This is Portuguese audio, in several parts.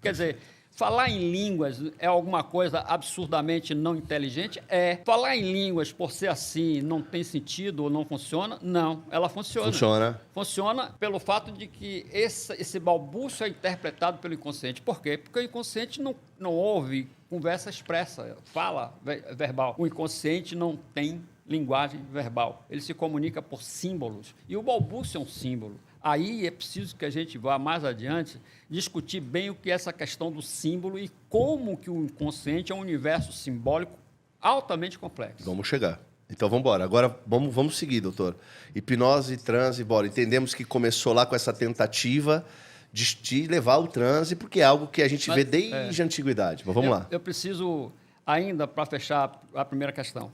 Quer dizer, falar em línguas é alguma coisa absurdamente não inteligente? É. Falar em línguas por ser assim não tem sentido ou não funciona? Não, ela funciona. Funciona. Funciona pelo fato de que esse balbúcio é interpretado pelo inconsciente. Por quê? Porque o inconsciente não ouve conversa expressa, fala verbal. O inconsciente não tem linguagem verbal. Ele se comunica por símbolos. E o balbúcio é um símbolo. Aí é preciso que a gente vá mais adiante discutir bem o que é essa questão do símbolo e como que o inconsciente é um universo simbólico altamente complexo. Vamos chegar. Então vamos embora. Agora vamos seguir, doutor. Hipnose, transe, bora. Entendemos que começou lá com essa tentativa de levar o transe, porque é algo que a gente vê desde a antiguidade. Mas vamos lá. Eu preciso, ainda para fechar a primeira questão,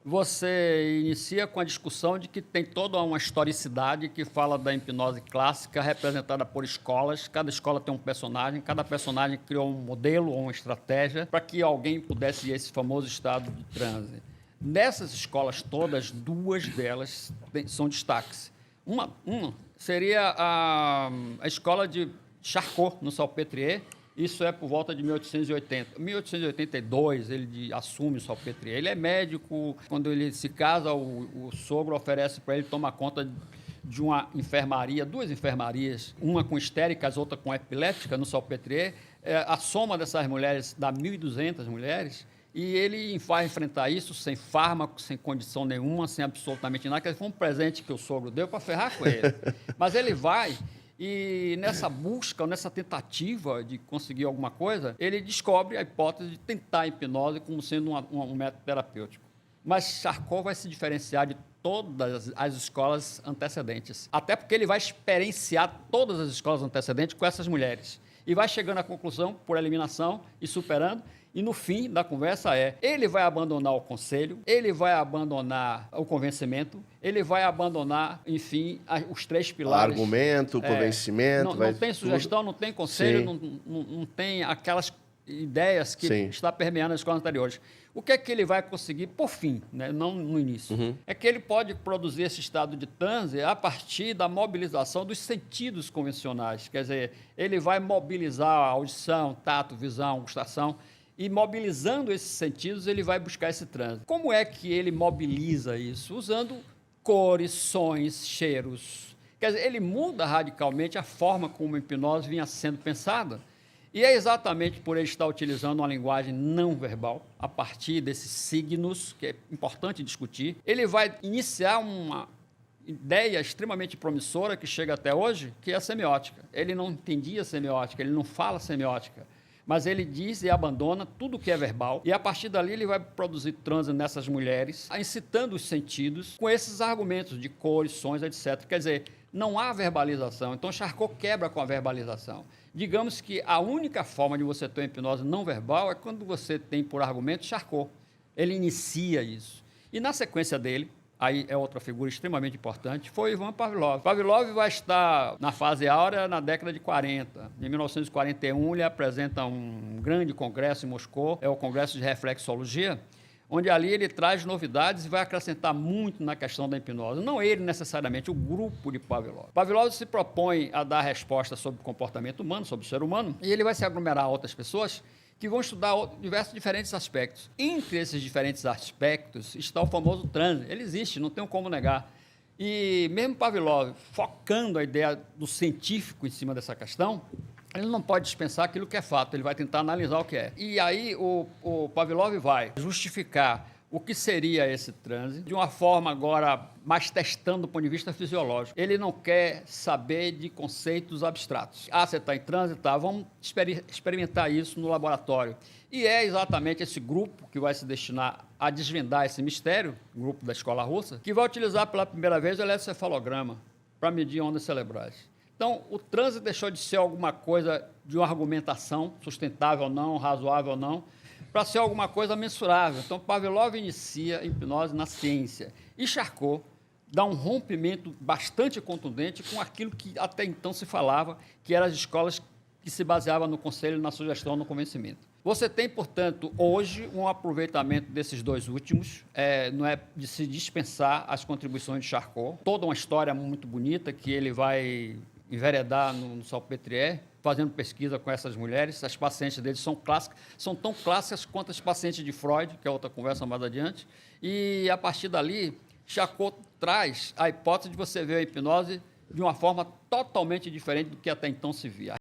você inicia com a discussão de que tem toda uma historicidade que fala da hipnose clássica representada por escolas. Cada escola tem um personagem, cada personagem criou um modelo ou uma estratégia para que alguém pudesse ir a esse famoso estado de transe. Nessas escolas todas, duas delas são destaques. Uma seria a escola de Charcot, no Salpêtrière. Isso é por volta de 1880. 1882, ele assume o Salpêtrière. Ele é médico. Quando ele se casa, o sogro oferece para ele tomar conta de uma enfermaria, duas enfermarias, uma com histéricas, outra com epiléptica, no Salpêtrière. A soma dessas mulheres dá 1.200 mulheres. E ele vai enfrentar isso sem fármaco, sem condição nenhuma, sem absolutamente nada. Foi um presente que o sogro deu para ferrar com ele. Mas ele vai... E nessa busca, nessa tentativa de conseguir alguma coisa, ele descobre a hipótese de tentar a hipnose como sendo um método terapêutico. Mas Charcot vai se diferenciar de todas as escolas antecedentes. Até porque ele vai experienciar todas as escolas antecedentes com essas mulheres. E vai chegando à conclusão, por eliminação e superando, e no fim da conversa ele vai abandonar o conselho, ele vai abandonar o convencimento, ele vai abandonar, enfim, os três pilares. Argumento, convencimento. Não tem sugestão, não tem conselho, não tem aquelas ideias que está permeando as escolas anteriores. O que é que ele vai conseguir, por fim, né? Não no início? É que ele pode produzir esse estado de transe a partir da mobilização dos sentidos convencionais. Quer dizer, ele vai mobilizar a audição, tato, visão, gustação, e mobilizando esses sentidos, ele vai buscar esse transe. Como é que ele mobiliza isso? Usando cores, sons, cheiros. Quer dizer, ele muda radicalmente a forma como a hipnose vinha sendo pensada. E é exatamente por ele estar utilizando uma linguagem não verbal, a partir desses signos, que é importante discutir, ele vai iniciar uma ideia extremamente promissora que chega até hoje, que é a semiótica. Ele não entendia semiótica, ele não fala semiótica. Mas ele diz e abandona tudo que é verbal, e a partir dali ele vai produzir transe nessas mulheres, incitando os sentidos com esses argumentos de cores, sons, etc. Quer dizer, não há verbalização. Então, Charcot quebra com a verbalização. Digamos que a única forma de você ter uma hipnose não verbal é quando você tem por argumento Charcot. Ele inicia isso. E na sequência dele, aí é outra figura extremamente importante, foi Ivan Pavlov. Pavlov vai estar na fase áurea na década de 40. Em 1941, ele apresenta um grande congresso em Moscou, é o Congresso de Reflexologia, onde ali ele traz novidades e vai acrescentar muito na questão da hipnose. Não ele necessariamente, o grupo de Pavlov. Pavlov se propõe a dar resposta sobre o comportamento humano, sobre o ser humano, e ele vai se aglomerar a outras pessoas que vão estudar diversos diferentes aspectos. Entre esses diferentes aspectos está o famoso transe. Ele existe, não tem como negar. E mesmo Pavlov, focando a ideia do científico em cima dessa questão, ele não pode dispensar aquilo que é fato, ele vai tentar analisar o que é. E aí o Pavlov vai justificar o que seria esse transe, de uma forma agora mais testando do ponto de vista fisiológico. Ele não quer saber de conceitos abstratos. Ah, você está em transe? Tá, vamos experimentar isso no laboratório. E é exatamente esse grupo que vai se destinar a desvendar esse mistério, o grupo da escola russa, que vai utilizar pela primeira vez o eletrocefalograma para medir ondas cerebrais. Então, o transe deixou de ser alguma coisa de uma argumentação sustentável ou não, razoável ou não, para ser alguma coisa mensurável. Então, Pavlov inicia a hipnose na ciência. E Charcot dá um rompimento bastante contundente com aquilo que até então se falava, que eram as escolas que se baseavam no conselho, na sugestão, no convencimento. Você tem, portanto, hoje um aproveitamento desses dois últimos, não é de se dispensar as contribuições de Charcot, toda uma história muito bonita que ele vai enveredar no Salpêtrière, fazendo pesquisa com essas mulheres. As pacientes deles são clássicas, são tão clássicas quanto as pacientes de Freud, que é outra conversa mais adiante. E, a partir dali, Charcot traz a hipótese de você ver a hipnose de uma forma totalmente diferente do que até então se via.